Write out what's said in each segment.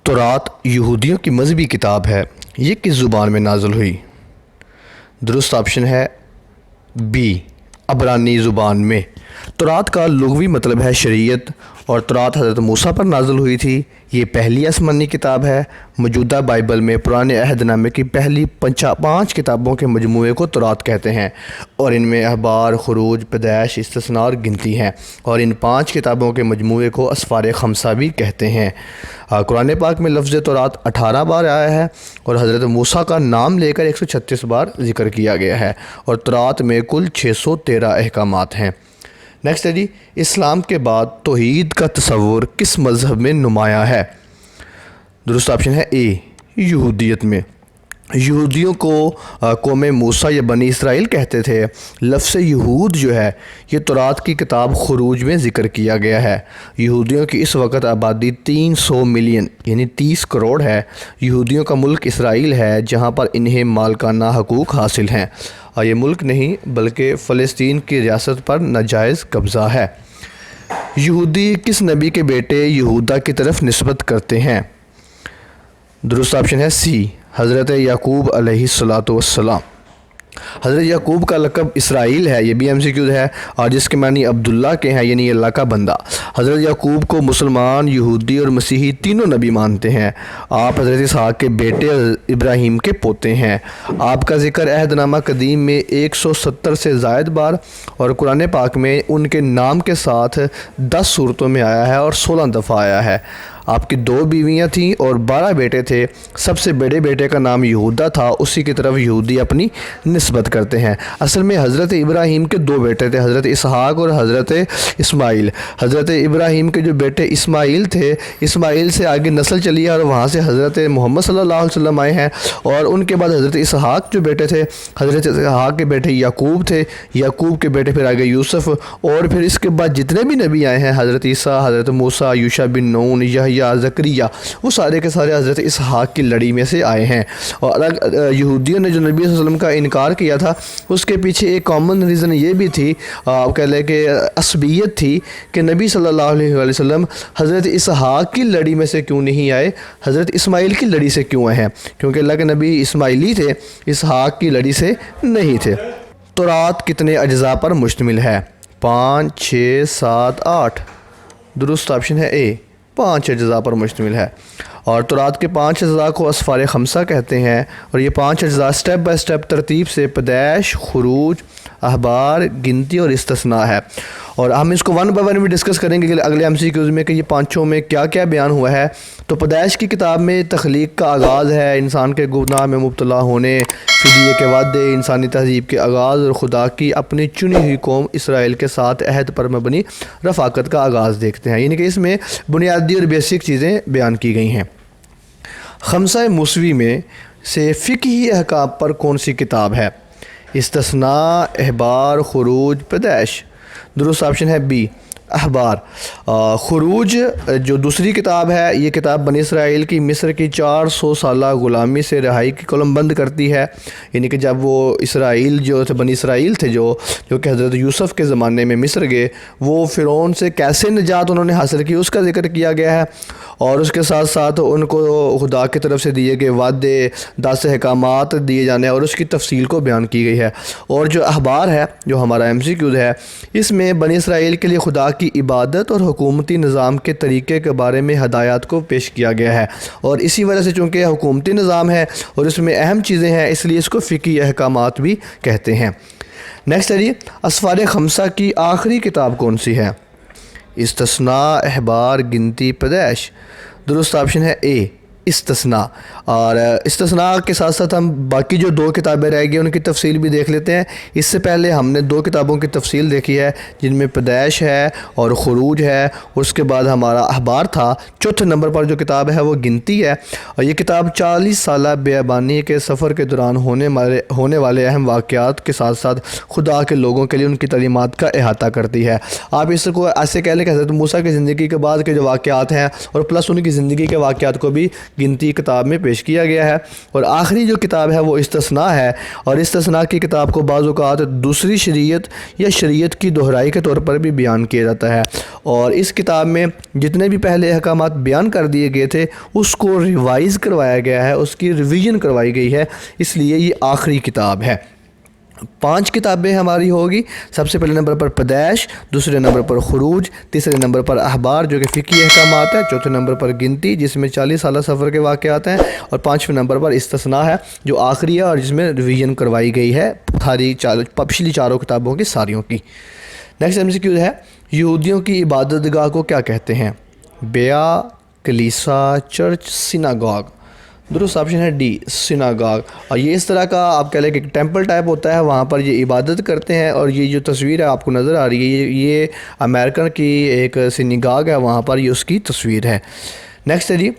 تورات یہودیوں کی مذہبی کتاب ہے، یہ کس زبان میں نازل ہوئی؟ درست آپشن ہے بی، عبرانی زبان میں۔ تورات کا لغوی مطلب ہے شریعت، اور تورات حضرت موسیٰ پر نازل ہوئی تھی۔ یہ پہلی آسمانی کتاب ہے۔ موجودہ بائبل میں پرانے عہد نامے کی پہلی 5 کتابوں کے مجموعے کو تورات کہتے ہیں، اور ان میں اخبار، خروج، پیدائش، استثناء اور گنتی ہیں، اور ان 5 کتابوں کے مجموعے کو اسفار خمسہ بھی کہتے ہیں۔ قرآن پاک میں لفظ تورات 18 بار آیا ہے، اور حضرت موسیٰ کا نام لے کر 136 بار ذکر کیا گیا ہے، اور تورات میں کل 613 احکامات ہیں۔ نیکسٹ ہے جی، اسلام کے بعد توحید کا تصور کس مذہب میں نمایاں ہے؟ درست آپشن ہے اے، یہودیت میں۔ یہودیوں کو قوم موسیٰ یا بنی اسرائیل کہتے تھے۔ لفظ یہود جو ہے یہ تورات کی کتاب خروج میں ذکر کیا گیا ہے۔ یہودیوں کی اس وقت آبادی 300 ملین یعنی 30 کروڑ ہے۔ یہودیوں کا ملک اسرائیل ہے، جہاں پر انہیں مالکانہ حقوق حاصل ہیں، اور یہ ملک نہیں بلکہ فلسطین کی ریاست پر ناجائز قبضہ ہے۔ یہودی کس نبی کے بیٹے یہودا کی طرف نسبت کرتے ہیں؟ درست آپشن ہے سی، حضرت یعقوب علیہ السلام۔ حضرت یعقوب کا لقب اسرائیل ہے، یہ بھی MCQ ہے، اور جس کے معنی عبداللہ کے ہیں، یعنی اللہ کا بندہ۔ حضرت یعقوب کو مسلمان، یہودی اور مسیحی تینوں نبی مانتے ہیں۔ آپ حضرت اسحاق کے بیٹے ابراہیم کے پوتے ہیں۔ آپ کا ذکر عہد نامہ قدیم میں 170 سے زائد بار اور قرآن پاک میں ان کے نام کے ساتھ 10 صورتوں میں آیا ہے اور 16 دفعہ آیا ہے۔ آپ کی 2 بیویاں تھیں اور 12 بیٹے تھے۔ سب سے بڑے بیٹے کا نام یہودا تھا، اسی کی طرف یہودی اپنی نسبت کرتے ہیں۔ اصل میں حضرت ابراہیم کے 2 بیٹے تھے، حضرت اسحاق اور حضرت اسماعیل۔ حضرت ابراہیم کے جو بیٹے اسماعیل تھے، اسماعیل سے آگے نسل چلی ہے اور وہاں سے حضرت محمد صلی اللہ علیہ وسلم آئے ہیں، اور ان کے بعد حضرت اسحاق جو بیٹے تھے، حضرت اسحاق کے بیٹے یعقوب تھے، یعقوب کے بیٹے پھر آگے یوسف، اور پھر اس کے بعد جتنے بھی نبی آئے ہیں، حضرت عیسیٰ، حضرت موسیٰ، یوشع بن نون، یحییٰ، زکریا، وہ سارے کے سارے حضرت اسحاق کی لڑی میں سے آئے ہیں۔ اور یہودیوں نے جو نبی صلی اللہ علیہ وسلم کا انکار کیا تھا، اس کے پیچھے ایک کامن ریزن یہ بھی تھی، آپ کہہ لیں کہ عصبیت تھی، کہ نبی صلی اللہ علیہ وسلم حضرت اسحاق کی لڑی میں سے کیوں نہیں آئے، حضرت اسماعیل کی لڑی سے کیوں آئے ہیں، کیونکہ اللہ کے نبی اسماعیلی تھے، اسحاق کی لڑی سے نہیں تھے۔ تورات کتنے اجزاء پر مشتمل ہے؟ 5، 6، 7، 8۔ درست آپشن ہے اے، 5 اجزاء پر مشتمل ہے، اور تورات کے 5 اجزاء کو اسفار خمسہ کہتے ہیں، اور یہ 5 اجزاء سٹیپ بائی سٹیپ ترتیب سے پیدائش، خروج، اخبار، گنتی اور استثناء ہے، اور ہم اس کو 1 بائی 1 بھی ڈسکس کریں گے کہ اگلے MCQs میں کہ یہ 5 میں کیا کیا بیان ہوا ہے۔ تو پیدائش کی کتاب میں تخلیق کا آغاز ہے، انسان کے گناہ میں مبتلا ہونے، فدیے کے وعدے، انسانی تہذیب کے آغاز، اور خدا کی اپنی چنی ہوئی قوم اسرائیل کے ساتھ عہد پر مبنی رفاقت کا آغاز دیکھتے ہیں، یعنی کہ اس میں بنیادی اور بیسک چیزیں بیان کی گئی ہیں۔ خمسہ موسوی میں سے فقہی احکام پر کون سی کتاب ہے؟ استثناء، اخبار، خروج، پیدائش۔ درست آپشن ہے بی، اخبار۔ خروج جو دوسری کتاب ہے، یہ کتاب بنی اسرائیل کی مصر کی 400 سالہ غلامی سے رہائی کی کلم بند کرتی ہے، یعنی کہ جب وہ اسرائیل جو تھے، بنی اسرائیل تھے جو کہ حضرت یوسف کے زمانے میں مصر گئے، وہ فرعون سے کیسے نجات انہوں نے حاصل کی، اس کا ذکر کیا گیا ہے، اور اس کے ساتھ ساتھ ان کو خدا کی طرف سے دیے گئے وعدے، 10 احکامات دیے جانے اور اس کی تفصیل کو بیان کی گئی ہے۔ اور جو اخبار ہے، جو ہمارا MCQ ہے، اس میں بنی اسرائیل کے لیے خدا کی عبادت اور حکومتی نظام کے طریقے کے بارے میں ہدایات کو پیش کیا گیا ہے، اور اسی وجہ سے چونکہ حکومتی نظام ہے اور اس میں اہم چیزیں ہیں، اس لیے اس کو فقہی احکامات بھی کہتے ہیں۔ نیکسٹ ہے جی، اسفار خمسہ کی آخری کتاب کون سی ہے؟ استثناء، اخبار، گنتی، پیدائش۔ درست آپشن ہے اے، استثناء۔ اور استثناء کے ساتھ ساتھ ہم باقی جو 2 کتابیں رہ گئی ان کی تفصیل بھی دیکھ لیتے ہیں۔ اس سے پہلے ہم نے 2 کتابوں کی تفصیل دیکھی ہے، جن میں پیدائش ہے اور خروج ہے، اس کے بعد ہمارا اخبار تھا۔ چوتھے نمبر پر جو کتاب ہے وہ گنتی ہے، اور یہ کتاب 40 سالہ بیابانی کے سفر کے دوران ہونے والے اہم واقعات کے ساتھ ساتھ خدا کے لوگوں کے لیے ان کی تعلیمات کا احاطہ کرتی ہے۔ آپ اس کو ایسے کہہ لیں کہ حضرت موسیٰ کی زندگی کے بعد کے جو واقعات ہیں اور پلس ان کی زندگی کے واقعات کو بھی گنتی کتاب میں پیش کیا گیا ہے، اور آخری جو کتاب ہے وہ استثناء ہے، اور استثناء کی کتاب کو بعض اوقات دوسری شریعت یا شریعت کی دہرائی کے طور پر بھی بیان کیا جاتا ہے، اور اس کتاب میں جتنے بھی پہلے احکامات بیان کر دیے گئے تھے اس کو ریوائز کروایا گیا ہے، اس کی ریویژن کروائی گئی ہے، اس لیے یہ آخری کتاب ہے۔ 5 کتابیں ہماری ہوگی۔ سب سے پہلے نمبر پر پیدائش، دوسرے نمبر پر خروج، تیسرے نمبر پر احبار جو کہ فقہی احکامات ہے، چوتھے نمبر پر گنتی جس میں 40 سالہ سفر کے واقعات ہیں، اور 5ویں نمبر پر استثناء ہے جو آخری ہے اور جس میں ریویژن کروائی گئی ہے پچھلی چاروں کتابوں کی ساریوں کی۔ نیکسٹ MCQ ہے، یہودیوں کی عبادت گاہ کو کیا کہتے ہیں؟ بیعہ، کلیسا، چرچ، سیناگاگ۔ درست آپشن ہے ڈی، سیناگاگ۔ اور یہ اس طرح کا آپ کہہ لیں کہ ٹیمپل ٹائپ ہوتا ہے، وہاں پر یہ عبادت کرتے ہیں، اور یہ جو تصویر ہے آپ کو نظر آ رہی ہے یہ امریکن کی ایک سیناگاگ ہے، وہاں پر یہ اس کی تصویر ہے۔ نیکسٹ ہے جی،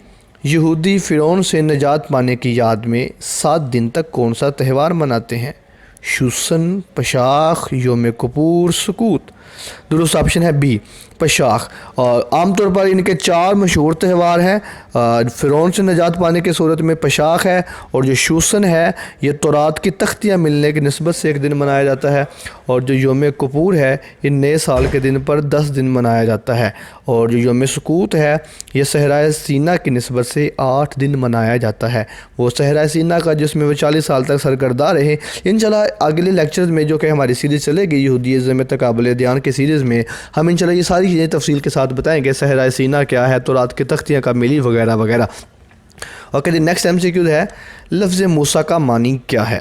یہودی فرعون سے نجات پانے کی یاد میں 7 دن تک کون سا تہوار مناتے ہیں؟ شوسن، پشاخ، یوم کپور، سکوت۔ درست آپشن ہے بی، پشاخ۔ اور عام طور پر ان کے 4 مشہور تہوار ہیں۔ فرعون سے نجات پانے کی صورت میں پشاخ ہے، اور جو شوسن ہے یہ تورات کی تختیاں ملنے کی نسبت سے ایک دن منایا جاتا ہے، اور جو یوم کپور ہے یہ نئے سال کے دن پر 10 دن منایا جاتا ہے، اور جو یوم سکوت ہے یہ صحرائے سینا کی نسبت سے 8 دن منایا جاتا ہے۔ وہ صحرائے سینا کا جس میں وہ 40 سال تک سرگردہ رہے۔ انشاءاللہ اگلے لیکچرز میں جو کہ ہماری سیریز چلے گی یہودیزم میں تقابل دیان کی سیریز میں، ہم انشاءاللہ یہ ساری چیزیں تفصیل کے ساتھ بتائیں گے، صحرائے سینا کیا ہے، تورات کی تختیاں کب ملی، وغیرہ وغیرہ۔ اوکے جی، نیکسٹ MCQ ہے، لفظ موسیٰ کا معنی کیا ہے؟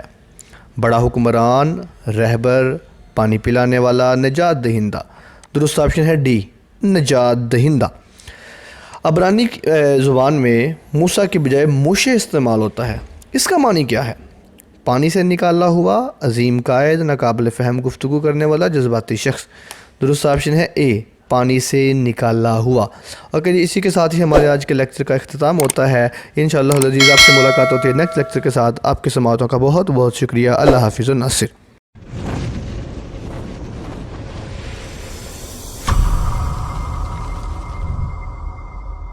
بڑا حکمران، رہبر، پانی پلانے والا، نجات دہندہ۔ درست آپشن ہے ڈی، نجات دہندہ۔ عبرانی زبان میں موسیٰ کی بجائے موشے استعمال ہوتا ہے، اس کا معنی کیا ہے؟ پانی سے نکالا ہوا، عظیم قائد، ناقابل فہم گفتگو کرنے والا، جذباتی شخص۔ درست آپشن ہے اے، پانی سے نکالا ہوا۔ اوکے جی، اسی کے ساتھ ہی ہمارے آج کے لیکچر کا اختتام ہوتا ہے۔ انشاءاللہ العزیز آپ سے ملاقات ہوتی ہے نیکسٹ لیکچر کے ساتھ۔ آپ کی سماعتوں کا بہت بہت شکریہ۔ اللہ حافظ الناصر۔